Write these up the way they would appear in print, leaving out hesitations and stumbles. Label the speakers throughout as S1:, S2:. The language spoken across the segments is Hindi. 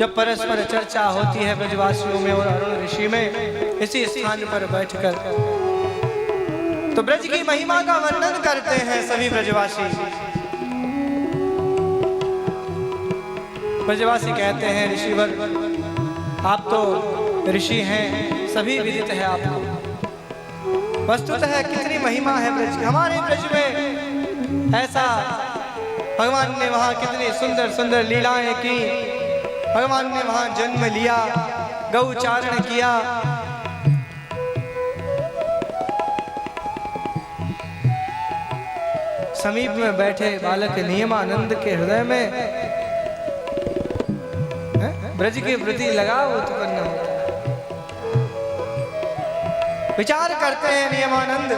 S1: जब परस्पर चर्चा होती है ब्रजवासियों में और अरुण ऋषि में, इसी स्थान पर बैठकर तो ब्रज की महिमा का वर्णन करते हैं सभी ब्रजवासी। ब्रजवासी कहते हैं, ऋषिवर आप तो ऋषि हैं, सभी विदित है आपको। वस्तुतः कितनी महिमा है ब्रज की। हमारे ब्रज में ऐसा भगवान ने वहाँ कितनी सुंदर सुंदर लीलाएं की। भगवान ने वहाँ जन्म लिया, गौचारण किया, समीप में बैठे बालक नियमानंद के हृदय में ब्रज के प्रति लगाव उत्पन्न होता है। विचार करते हैं नियमानंद,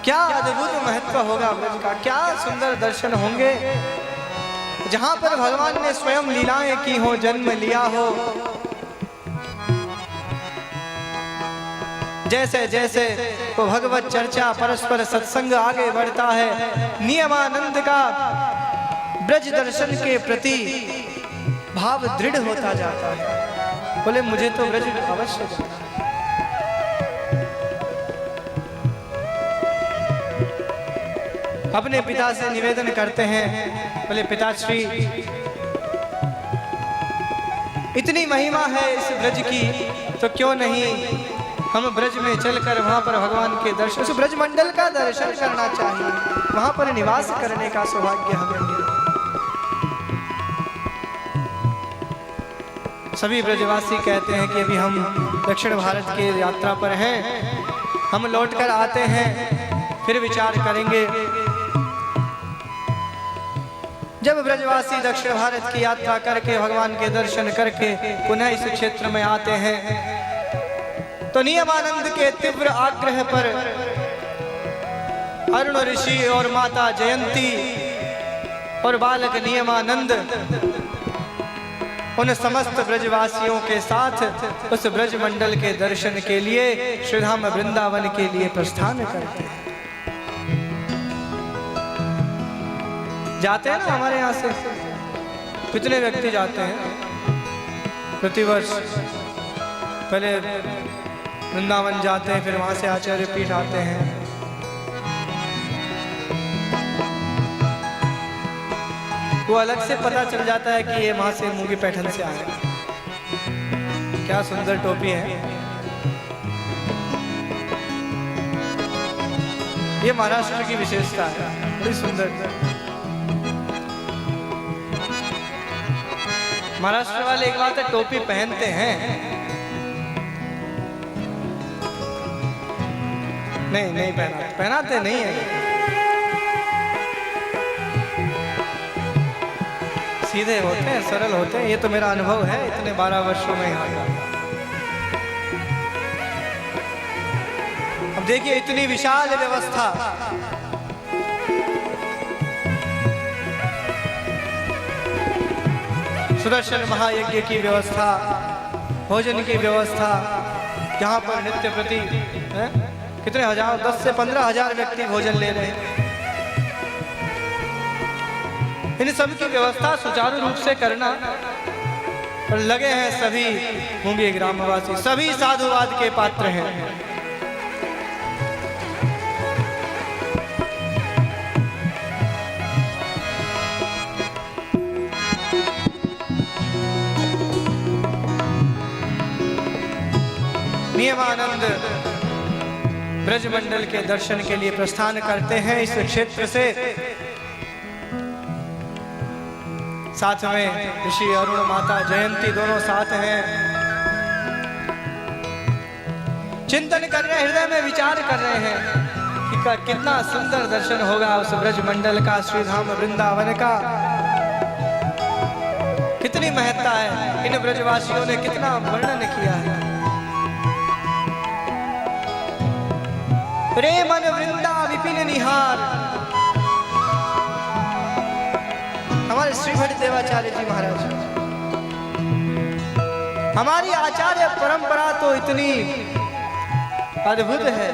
S1: क्या अद्भुत महत्व होगा ब्रज का, क्या सुंदर दर्शन होंगे जहां पर भगवान ने स्वयं लीलाएं की हो, जन्म लिया हो। जैसे जैसे वो भगवत चर्चा परस्पर सत्संग आगे बढ़ता है, नियमानंद का ब्रज दर्शन के प्रति भाव दृढ़ होता जाता है। बोले मुझे तो ब्रज अवश्य जाना। अपने पिता से निवेदन करते हैं, बोले पिताश्री इतनी महिमा है इस ब्रज की, तो क्यों नहीं हम ब्रज में चलकर वहां पर भगवान के दर्शन, उस ब्रज मंडल का दर्शन करना चाहिए, वहां पर निवास करने का सौभाग्य हमें मिले। सभी ब्रजवासी कहते हैं कि अभी हम दक्षिण भारत की यात्रा पर हैं, हम लौटकर आते हैं, फिर विचार करेंगे। जब ब्रजवासी दक्षिण भारत की यात्रा करके भगवान के दर्शन करके पुनः इस क्षेत्र में आते हैं, तो नियमानंद के तीव्र आग्रह पर अरुण ऋषि और माता जयंती और बालक नियमानंद उन समस्त ब्रजवासियों के साथ उस ब्रज मंडल के दर्शन के लिए श्रीधाम वृंदावन के लिए प्रस्थान करते हैं। जाते हैं ना हमारे यहाँ से कितने व्यक्ति जाते हैं प्रतिवर्ष। पहले वृंदावन जाते हैं, फिर वहां से आचार्य पीठ आते हैं। वो अलग से पता चल जाता है कि ये वहां से मूंगी पैठन से आए। क्या सुंदर टोपी है। ये महाराष्ट्र की विशेषता है, बड़ी सुंदर। महाराष्ट्र वाले एक बात है, टोपी पहनते हैं। नहीं पहनाते नहीं है, सीधे होते हैं, सरल होते हैं। ये तो मेरा अनुभव है इतने 12 वर्षों में यहाँ का। अब देखिए इतनी विशाल व्यवस्था, सुदर्शन महायज्ञ की व्यवस्था, भोजन की व्यवस्था, जहाँ पर नित्य प्रति कितने हजार, 10 से 15 हजार व्यक्ति भोजन ले रहे हैं। इन सब की व्यवस्था सुचारू रूप से करना, और लगे हैं सभी होंगे ग्रामवासी, सभी साधुवाद के पात्र हैं। नियमानंद ब्रज मंडल के दर्शन के लिए प्रस्थान करते हैं इस क्षेत्र से। साथ में ऋषि अरुण, माता जयंती दोनों साथ हैं। चिंतन कर रहे हैं, हृदय में विचार कर रहे हैं कि कितना सुंदर दर्शन होगा उस ब्रज मंडल का, श्रीधाम वृंदावन का। कितनी महत्ता है, इन ब्रजवासियों ने कितना वर्णन किया है। रे मन वृंदा विपिन निहार, हमारे श्री भट्ट देवाचार्य जी महाराज, हमारी आचार्य परंपरा तो इतनी अद्भुत है।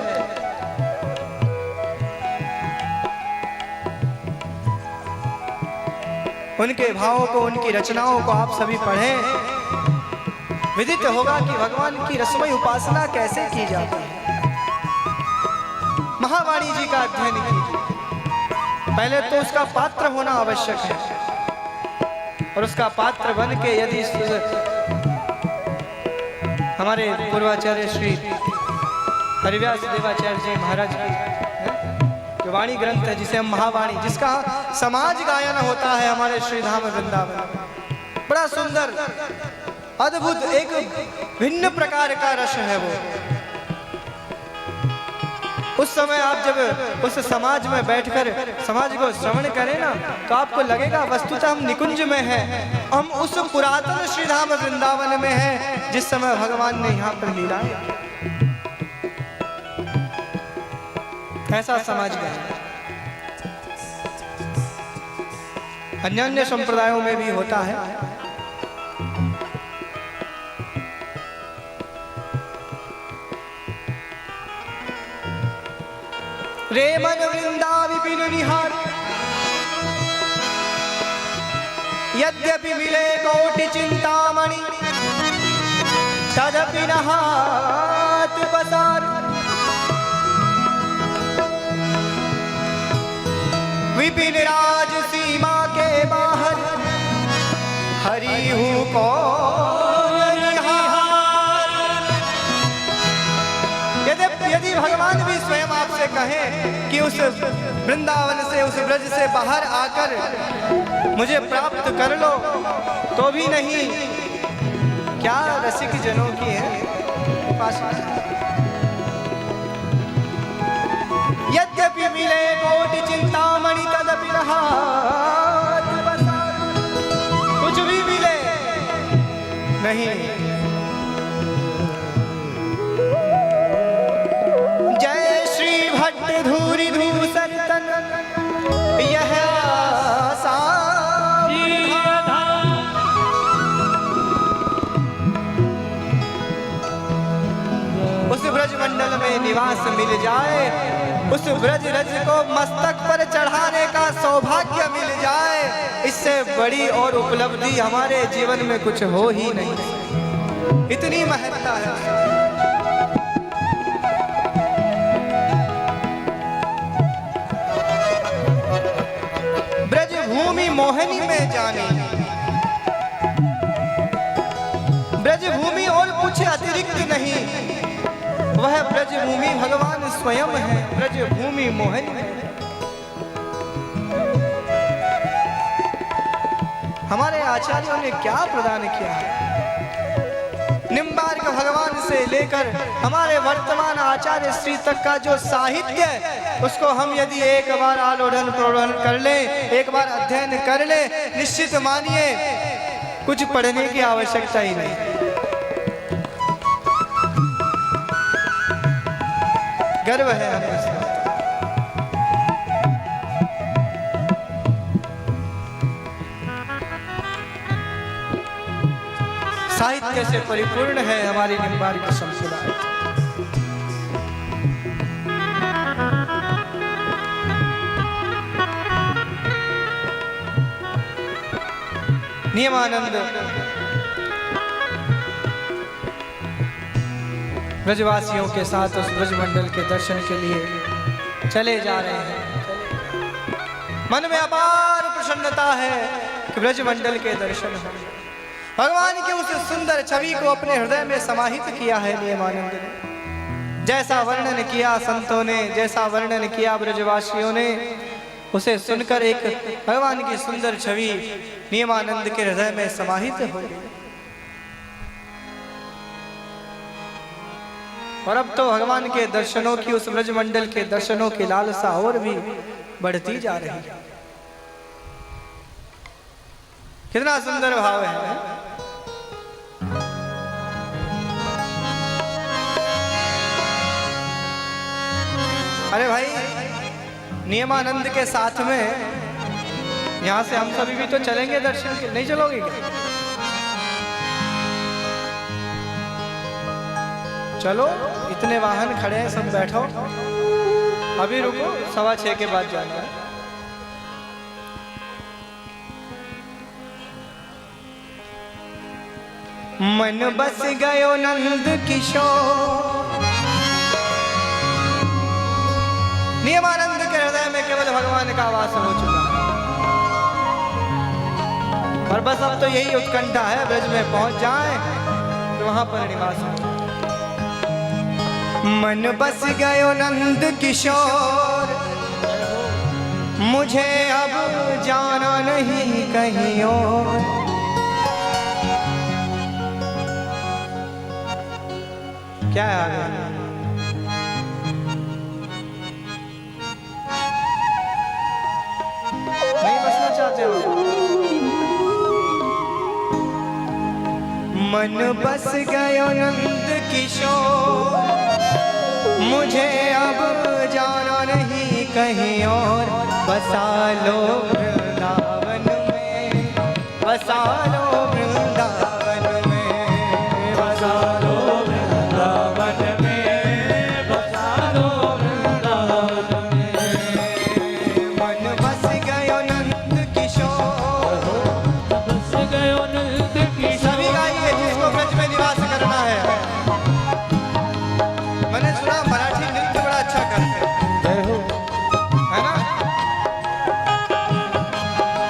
S1: उनके भावों को, उनकी रचनाओं को आप सभी पढ़ें। विदित होगा कि भगवान की रसमय उपासना कैसे की जाती है। महावाणी जी का अध्ययन कीजिए। पहले तो उसका पात्र होना आवश्यक है, और उसका पात्र बन के यदि हमारे पूर्वाचार्य श्री हरिव्यास देवाचार्य जी महाराज की वाणी ग्रंथ है, जिसे हम महावाणी, जिसका समाज गायन होता है हमारे श्रीधाम वृंदावन में, बड़ा सुंदर अद्भुत एक भिन्न प्रकार का रस है वो। उस समय आप जब उस समाज में बैठकर समाज को श्रवण करें ना, तो आपको लगेगा वस्तुतः हम निकुंज में हैं, हम उस पुरातन श्रीधाम वृंदावन में हैं जिस समय भगवान ने यहाँ पर लीलाएं। ऐसा समाज में अन्य संप्रदायों में भी होता है। रे मन वृंदा विपिन निहार, यद्यपि मिले कोटि चिंतामणि, तदपि न हाथ पसार। विपिन राज सीमा के बाहर, हरि हूँ कौन निहार। यदि भगवान भी स्वयं आपसे कहें कि उस वृंदावन से, उस ब्रज से बाहर आकर मुझे प्राप्त कर लो, तो भी नहीं। क्या रसिक जनों की है उपासना। यद्यपि मिले कोटि चिंतामणि, तदपि न हाथ पसार। कुछ भी मिले नहीं, जय श्री भट्ट धूरी धूसर तन, यह उस ब्रज मंडल में निवास मिल जाए, उस ब्रज रज को मस्तक पर चढ़ाने का सौभाग्य मिल जाए, इससे बड़ी और उपलब्धि हमारे जीवन में कुछ हो ही नहीं। इतनी महत्ता है। ब्रज भूमि मोहिनी में जानी, ब्रज भूमि और कुछ अतिरिक्त नहीं, वह ब्रज भूमि भगवान स्वयं है। ब्रज भूमि मोहन है। हमारे आचार्यों ने क्या प्रदान किया है। निम्बार्क भगवान से लेकर हमारे वर्तमान आचार्य श्री तक का जो साहित्य है, उसको हम यदि एक बार आलोढ़न प्रोढ़न कर ले, एक बार अध्ययन कर ले, निश्चित मानिए कुछ पढ़ने की आवश्यकता ही नहीं। गर्व है हमें। साहित्य से परिपूर्ण है हमारी निम्बार्क संप्रदाय। नियमानंद ब्रजवासियों के साथ उस ब्रज मंडल के दर्शन के लिए चले जा रहे हैं। मन में अपार प्रसन्नता है कि ब्रज मंडल के दर्शन हो। भगवान की उस सुंदर छवि को अपने हृदय में समाहित किया है नियमानंद ने। जैसा वर्णन किया संतों ने, जैसा वर्णन किया ब्रजवासियों ने, उसे सुनकर एक भगवान की सुंदर छवि नियमानंद के हृदय में समाहित हो गई। और अब तो भगवान के दर्शनों की, उस ब्रज मंडल के दर्शनों की लालसा और भी बढ़ती जा रही है। कितना सुंदर भाव है। अरे भाई, नियमानंद के साथ में यहां से हम सभी भी तो चलेंगे दर्शन के, नहीं चलोगे क्या? चलो, इतने वाहन खड़े हैं, सब बैठो, अभी रुको, 6:15 के बाद जाना है। मन बस गयो नंद किशोर। नियमानंद के हृदय में केवल भगवान का वास हो चुका है। और बस अब तो यही उत्कंठा है, ब्रज में पहुंच जाए तो वहां पर निवास हो। मन बस गयो नंद किशोर, मुझे अब जाना नहीं कहीं और। क्या है आगे? नहीं बसना चाहते हो? मन बस गयो नंद किशोर, मुझे अब जाना नहीं कहीं और। बसा लो वृंदावन में, बसा लो वृंदावन में, बसा लो वृंदावन में, बसा लो वृंदावन में। मन बस गयो नंद किशोर, बस गयो नंद किशोर। सभी गाइए जिसको ब्रज में निवास करना है। मैंने सुना मराठी नृत्य बड़ा अच्छा करते हैं, है ना?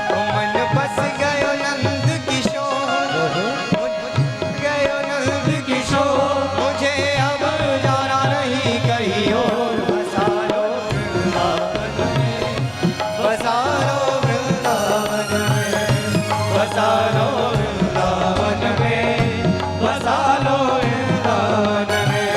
S1: तो मन बस गयो नंद किशोर, गयो नंद किशोर, मुझे अब जाना नहीं कहीं और। बसा लो वृंदावन में, बसा लो वृंदावन में, बसा लो वृंदावन में, बसा लो वृंदावन में।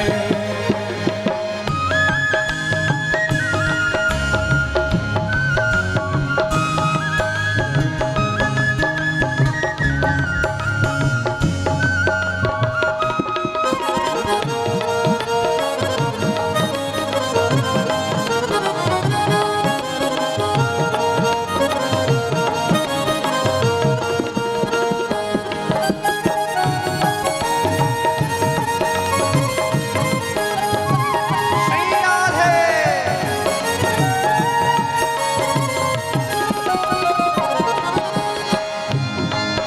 S1: श्री राधे।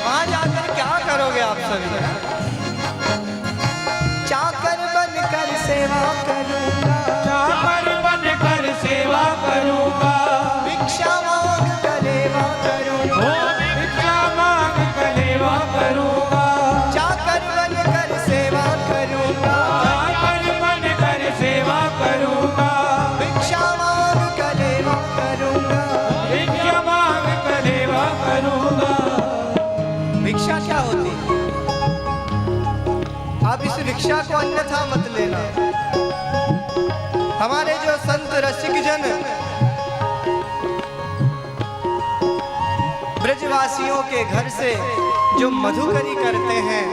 S1: वहां जाकर क्या करोगे आप सभी? चाकर बनकर सेवा करूंगा,
S2: चाकर बनकर सेवा करूंगा,
S1: भिक्षा मांग कलेवा करूंगा।
S2: ओ भिक्षा मांग कलेवा करूंगा,
S1: चाकर बनकर सेवा करूंगा,
S2: चाकर बनकर सेवा करूंगा,
S1: भिक्षा मांग कलेवा करूंगा।
S2: भिक्षा मांग कलेवा करूंगा।
S1: भिक्षा क्या होती है? आप इस भिक्षा को अन्यथा मत लेना। हमारे जो संत रसिक जन ब्रजवासियों के घर से जो मधुकरी करते हैं,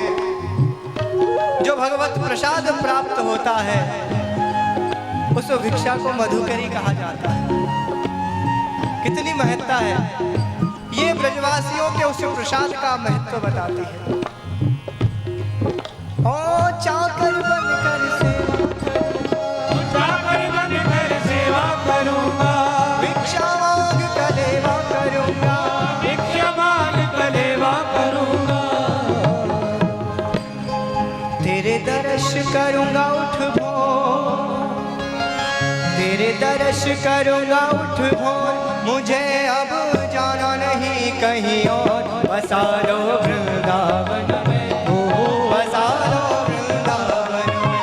S1: जो भगवत प्रसाद प्राप्त होता है, उस भिक्षा को मधुकरी कहा जाता है। कितनी महत्ता है, ये ब्रजवासियों के उस प्रसाद का महत्व बताती है। ओ चाकर बनकर सेवा करूंगा,
S2: चाकर बनकर सेवा करूंगा,
S1: भिक्षा मांग कलेवा करूंगा।
S2: भिक्षा मांग कलेवा करूंगा।
S1: तेरे दर्श करूंगा उठ भोर, तेरे दर्श करूंगा उठ भोर, मुझे अब जाना नहीं कहीं और। बसा लो वृंदावन में, बसा लो वृंदावन में,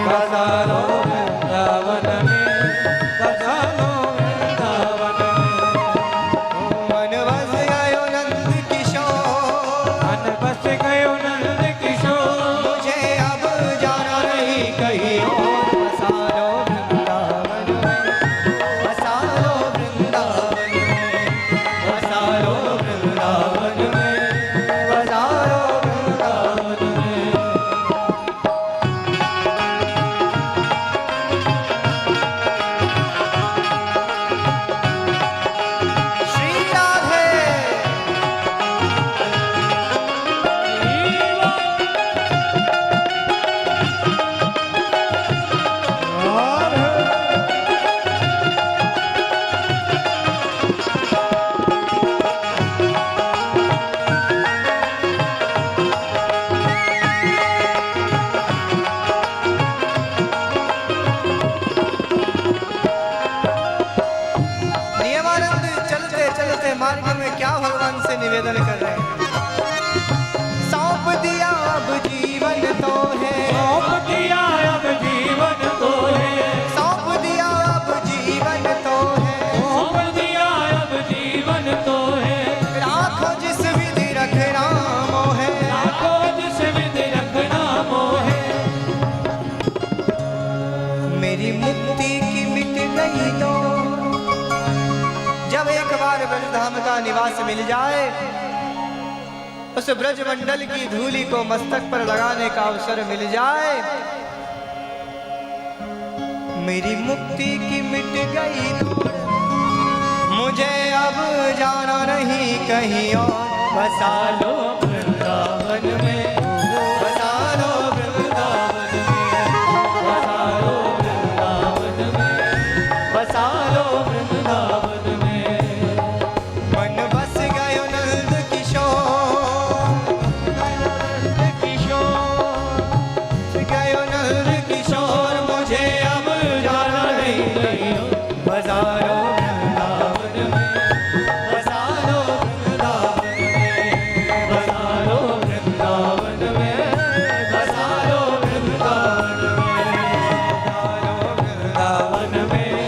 S1: बसा लो
S2: वृंदावन में, बसा लो वृंदावन में।
S1: मन बस गयो नंद किशोर,
S2: मन बस गयो नंद किशोर,
S1: मुझे अब जाना नहीं कहीं और। बसा लो वृंदावन में, बसा लो वृंदावन में, बसा लो वृंदावन में, अंत में क्या भगवान से निवेदन कर रहे हैं? सौंप दिया अब जीवन तो है,
S2: सौंप दिया अब जीवन तो है,
S1: सौंप दिया अब जीवन तो है,
S2: सौंप दिया अब जीवन तो है।
S1: राखो जिस विधि रखना मोह है,
S2: राखो जिस विधि रखना मोह है।
S1: मेरी मुक्ति की मिट गई तो जब एक बार ब्रजधाम का निवास मिल जाए, उस ब्रजमंडल की धूलि को मस्तक पर लगाने का अवसर मिल जाए, मेरी मुक्ति की मिट गई धूल, मुझे अब जाना नहीं कहीं और, बसा लो वृंदावन में, बसा लो वृंदावन में, बसा लो वृंदावन में, बसा लो वृंदावन में। मन बस गयो नंद किशोर, नंद किशोर, गयो नंद किशोर, मुझे अब जाना नहीं कहीं और, बसा लो वृंदावन में, बसा लो वृंदावन में, बसा लो वृंदावन में, बसा लो वृंदावन में, वृंदावन में,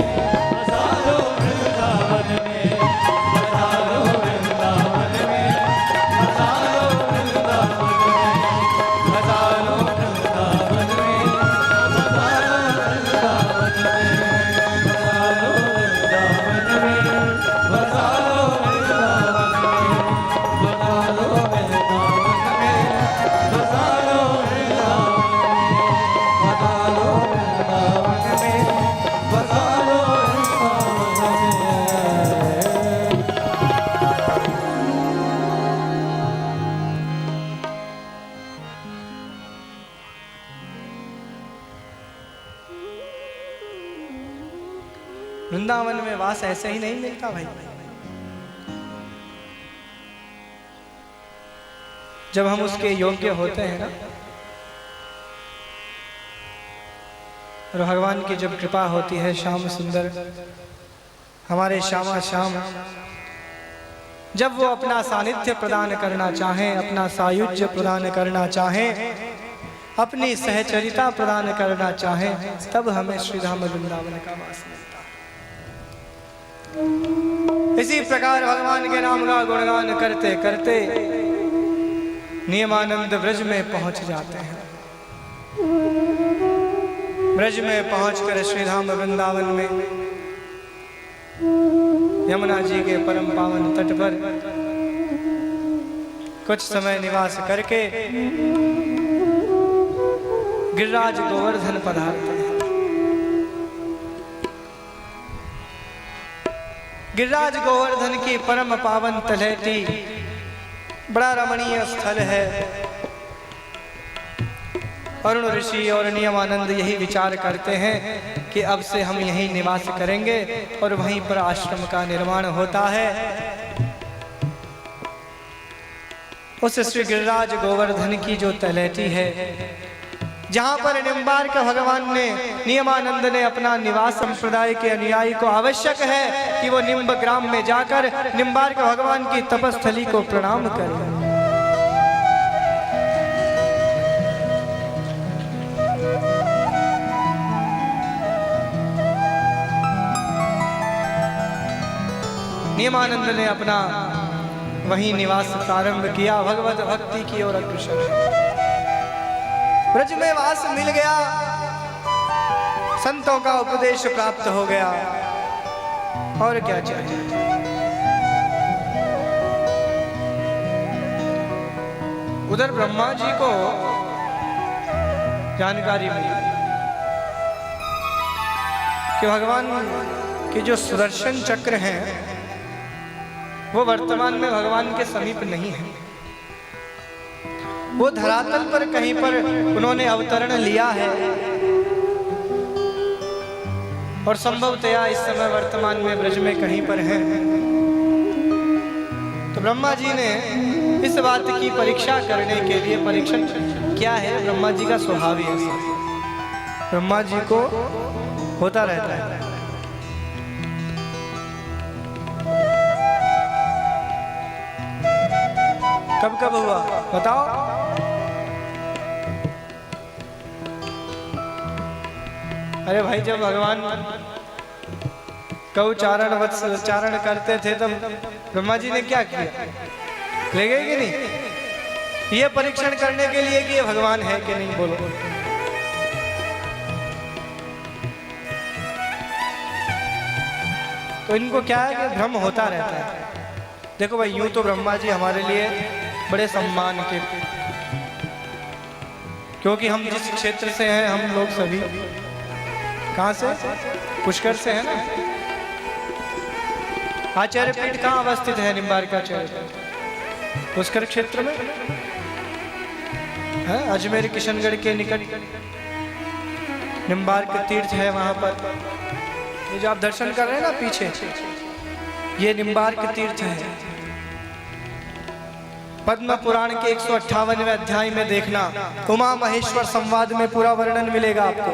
S1: बसा लो वृंदावन में, बसा लो वृंदावन में, बसा लो वृंदावन में, बसा लो वृंदावन में, बसा लो वृंदावन में, बसा लो वृंदावन में वास ऐसे ही नहीं मिलता भाई। जब हम उसके योग्य होते हैं ना, और भगवान की जब कृपा होती है, श्याम सुंदर हमारे श्यामा श्याम जब वो अपना सानिध्य प्रदान करना चाहें, अपना सायुज्य प्रदान करना चाहें, अपनी सहचरिता प्रदान करना चाहें, तब हमें श्रीधाम वृंदावन का वास मिलता है। इसी प्रकार भगवान के नाम का गुणगान करते करते नियमानंद ब्रज में पहुंच जाते हैं। ब्रज में पहुंचकर श्रीधाम वृंदावन में यमुना जी के परम पावन तट पर कुछ समय निवास करके गिरिराज गोवर्धन पधारते हैं। गिरिराज गोवर्धन की परम पावन तलहटी बड़ा रमणीय स्थल है। अरुण ऋषि और नियमानंद यही विचार करते हैं कि अब से हम यहीं निवास करेंगे और वहीं पर आश्रम का निर्माण होता है। उस श्री गिरिराज गोवर्धन की जो तलहटी है, जहां पर निम्बार्क भगवान ने, नियमानंद ने अपना निवास संप्रदाय के अनुयायी को आवश्यक है कि वो निम्ब ग्राम में जाकर निम्बार्क भगवान की तपस्थली को प्रणाम करें। नियमानंद ने अपना वही निवास प्रारंभ किया, भगवत भक्ति की ओर अग्रसर है। ब्रज में वास मिल गया, संतों का उपदेश प्राप्त हो गया, और क्या चाहिए। उधर ब्रह्मा जी को जानकारी मिली कि भगवान के जो सुदर्शन चक्र हैं वो वर्तमान में भगवान के समीप नहीं है। वो धरातल पर कहीं पर उन्होंने अवतरण लिया है और संभवतया इस समय वर्तमान में ब्रज में कहीं पर है। तो ब्रह्मा जी ने इस बात की परीक्षा करने के लिए, परीक्षण क्या है, ब्रह्मा जी का स्वभाव ही ऐसा, ब्रह्मा जी को होता रहता है। कब कब हुआ बताओ। अरे भाई जब भगवान गौ चारण करते थे तब ब्रह्मा जी ने क्या किया, ले गए कि नहीं? ये परीक्षण करने के लिए कि ये भगवान है कि नहीं, बोलो। तो इनको क्या है कि भ्रम होता रहता है। देखो भाई यूं तो ब्रह्मा जी हमारे लिए बड़े सम्मान के, क्योंकि हम जिस क्षेत्र से हैं हम लोग सभी कहां से, पुष्कर से है ना। आचार्य पीठ कहाँ अवस्थित है? निम्बार्काचार्य पुष्कर क्षेत्र में है, अजमेर किशनगढ़ के निकट निम्बार्क तीर्थ है। वहां पर ये जो आप दर्शन कर रहे हैं ना पीछे, ये निम्बार्क तीर्थ है। पद्म पुराण के 158वें अध्याय में देखना, उमा महेश्वर संवाद में पूरा वर्णन मिलेगा आपको।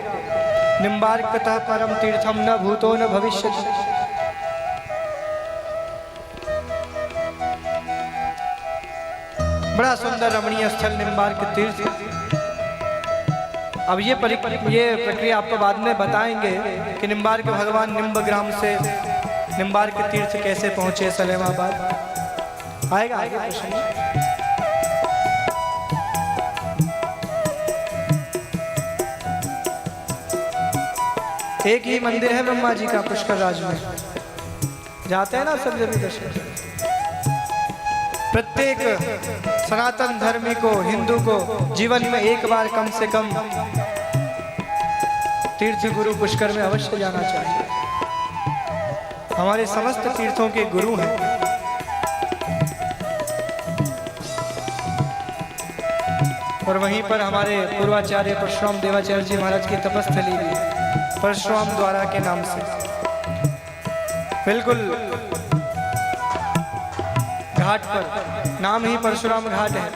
S1: निम्बार्कतः परम तीर्थम न भूतो न भविष्यति। बड़ा सुंदर रमणीय स्थल निम्बार्क तीर्थ। अब ये प्रक्रिया आपको बाद में बताएंगे कि निम्बार्क भगवान निम्ब ग्राम से निम्बार्क तीर्थ कैसे पहुंचे सलेमाबाद, आएगा आगे प्रश्न। एक ही मंदिर है ब्रह्मा जी का पुष्कर राज में, जाते हैं ना सब जब दर्शन। प्रत्येक सनातन धर्मी को, हिंदू को जीवन में एक बार कम से कम तीर्थ गुरु पुष्कर में अवश्य जाना चाहिए। हमारे समस्त तीर्थों के गुरु हैं। और वहीं पर हमारे पूर्वाचार्य परशुराम देवाचार्य जी महाराज की तपस्थली भी है, परशुराम द्वारा के नाम से। बिल्कुल घाट पर, नाम ही परशुराम घाट है।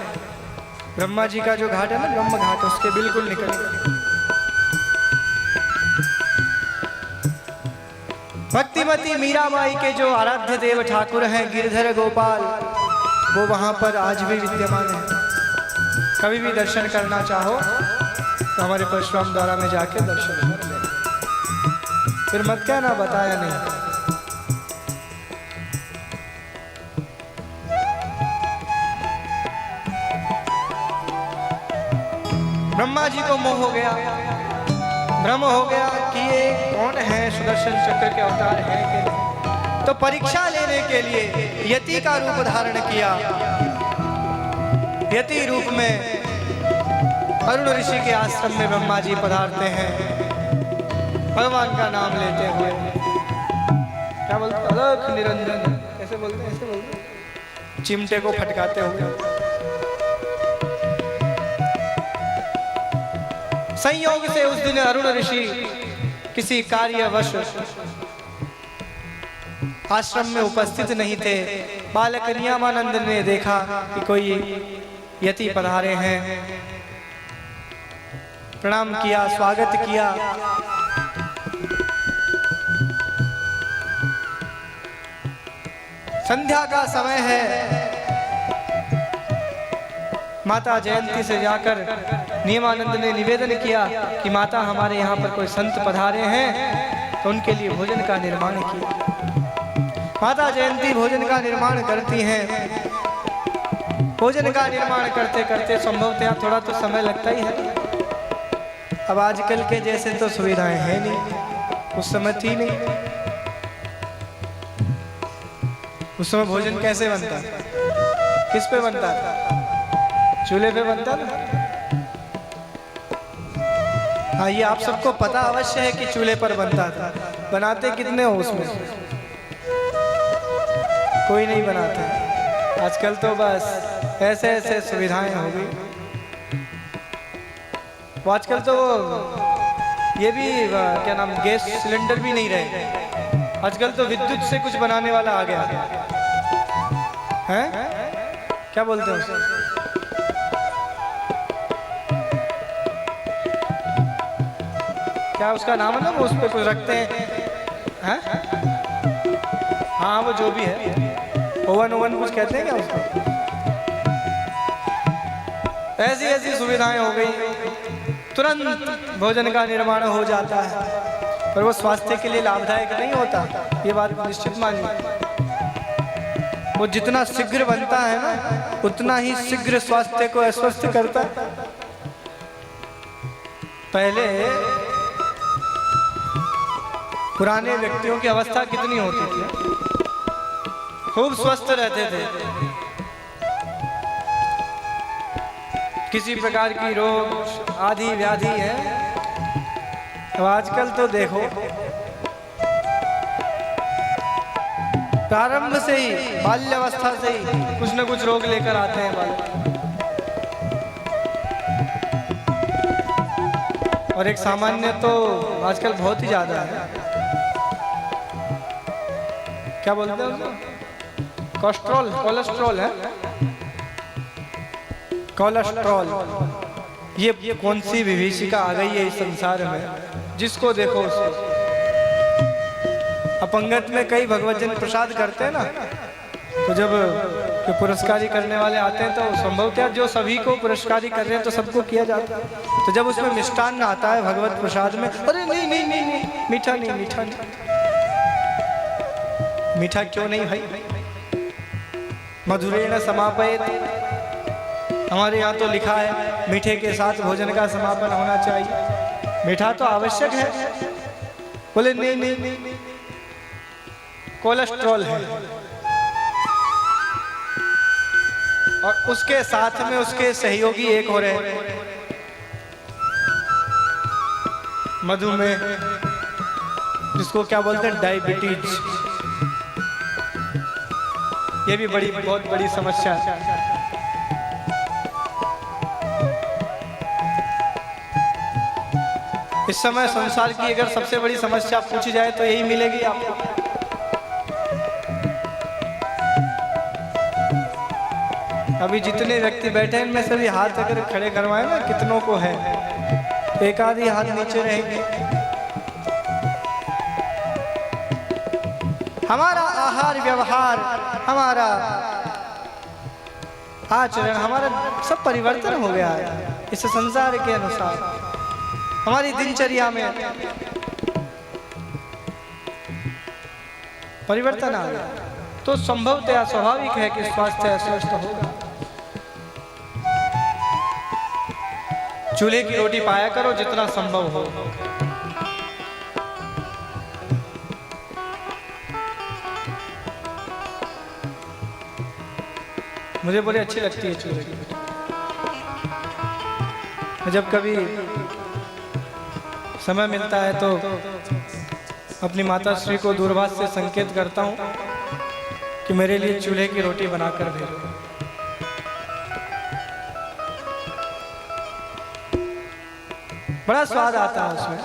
S1: ब्रह्मा जी का जो घाट है ना, ब्रह्म घाट, उसके बिल्कुल निकट। भक्तिमती मीराबाई के जो आराध्य देव ठाकुर हैं गिरधर गोपाल, वो वहां पर आज भी विद्यमान है। कभी भी दर्शन करना चाहो तो हमारे परशुराम द्वारा में जाके दर्शन कर लेना, फिर मत कहना बताया नहीं। ब्रह्मा जी को मोह हो गया, भ्रम हो गया कि ये कौन है, सुदर्शन चक्र के अवतार है कि नहीं। तो परीक्षा लेने के लिए यति का रूप धारण किया। यति रूप में अरुण ऋषि के आश्रम में ब्रह्मा जी पधारते हैं, भगवान का नाम लेते हुए। क्या बोलते? अलख निरंजन, ऐसे बोलते हैं, ऐसे बोलते हैं, चिमटे को फटकाते हुए। संयोग से उस दिन अरुण ऋषि किसी कार्यवश आश्रम में उपस्थित नहीं थे। बालक नियमानंद ने देखा कि कोई यति पधारे हैं, प्रणाम किया, स्वागत किया। संध्या का समय है, माता जयंती से जाकर नियमानंद ने निवेदन किया कि माता हमारे यहाँ पर कोई संत पधारे हैं, तो उनके लिए भोजन का निर्माण किया। माता जयंती भोजन का निर्माण करती हैं। भोजन का निर्माण करते करते संभवतः थोड़ा तो समय लगता ही है। अब आजकल के जैसे तो सुविधाएं हैं नहीं, उस समय थी नहीं। उस समय भोजन कैसे बनता, किस पे बनता था? चूल्हे पे बनता ना। हाँ, ये आप सबको पता अवश्य है कि चूल्हे पर बनता था। बनाते कितने हो उसमें? कोई नहीं बनाता। आजकल तो बस ऐसे ऐसे सुविधाएं हो गई। वो आजकल तो ये भी क्या नाम, गैस सिलेंडर भी नहीं रहे। आजकल तो विद्युत से कुछ बनाने वाला आ गया है। क्या बोलते हैं उसे? क्या उसका नाम है ना, वो उस पर कुछ रखते हैं। हाँ, वो जो भी है, ओवन कुछ कहते हैं क्या उसको? ऐसी ऐसी सुविधाएं हो गई, तुरंत भोजन का निर्माण हो जाता है, पर वो स्वास्थ्य के लिए लाभदायक नहीं होता, ये बात निश्चित मानिए। वो जितना शीघ्र बनता है ना, उतना ही शीघ्र स्वास्थ्य को अस्वस्थ करता है। पहले पुराने व्यक्तियों की अवस्था कितनी होती थी, खूब स्वस्थ रहते थे, किसी प्रकार की रोग आदि व्याधि है। अब आजकल तो देखो, प्रारंभ से ही, बाल्यावस्था से ही कुछ न कुछ रोग लेकर आते हैं बालक। और एक सामान्य तो आजकल बहुत ही ज्यादा है, क्या बोलते हैं, कोलेस्ट्रॉल है, कोलेस्ट्रॉल। ये कौन सी विभीषिका आ गई है इस संसार में, जिसको देखो उसको। अपंगत में कई भगवत जन प्रसाद करते हैं ना, तो जब पुरस्कारी करने वाले आते हैं तो संभवतः जो सभी को पुरस्कारी कर रहे हैं तो सबको किया जाता है। तो जब उसमें मिष्टान्न आता है भगवत प्रसाद में, अरे नहीं नहीं नहीं नहीं, मीठा नहीं, मीठा नहीं। मीठा क्यों नहीं भाई? मधुरेण समापयेत, हमारे यहाँ तो लिखा है मीठे के साथ भोजन का समापन होना चाहिए। मीठा तो आवश्यक है। बोले नहीं नहीं नहीं, कोलेस्ट्रॉल है। और उसके साथ में उसके सहयोगी एक हो रहे, मधुमेह, जिसको क्या बोलते हैं, डायबिटीज। ये भी बहुत बड़ी समस्या है। इस समय संसार की अगर सबसे बड़ी समस्या पूछी जाए तो यही मिलेगी आपको। अभी जितने व्यक्ति बैठे हैं इनमें से भी हाथ अगर खड़े करवाए ना, कितनों को है, एक आधी हाथ नीचे रहेंगे। हमारा आहार व्यवहार, हमारा आचरण, हमारा सब परिवर्तन हो गया है इस संसार के अनुसार। हमारी दिनचर्या में परिवर्तन आ गया, तो संभवतः स्वाभाविक है कि स्वास्थ्य अस्वस्थ होगा। चूल्हे की रोटी पाया करो जितना संभव हो। मुझे बड़ी अच्छी लगती है चूल्हे की रोटी। जब कभी समय मिलता है तो अपनी माता श्री को दूरभाष से संकेत करता हूँ कि मेरे लिए चूल्हे की रोटी बनाकर भेजो। बड़ा स्वाद आता है उसमें।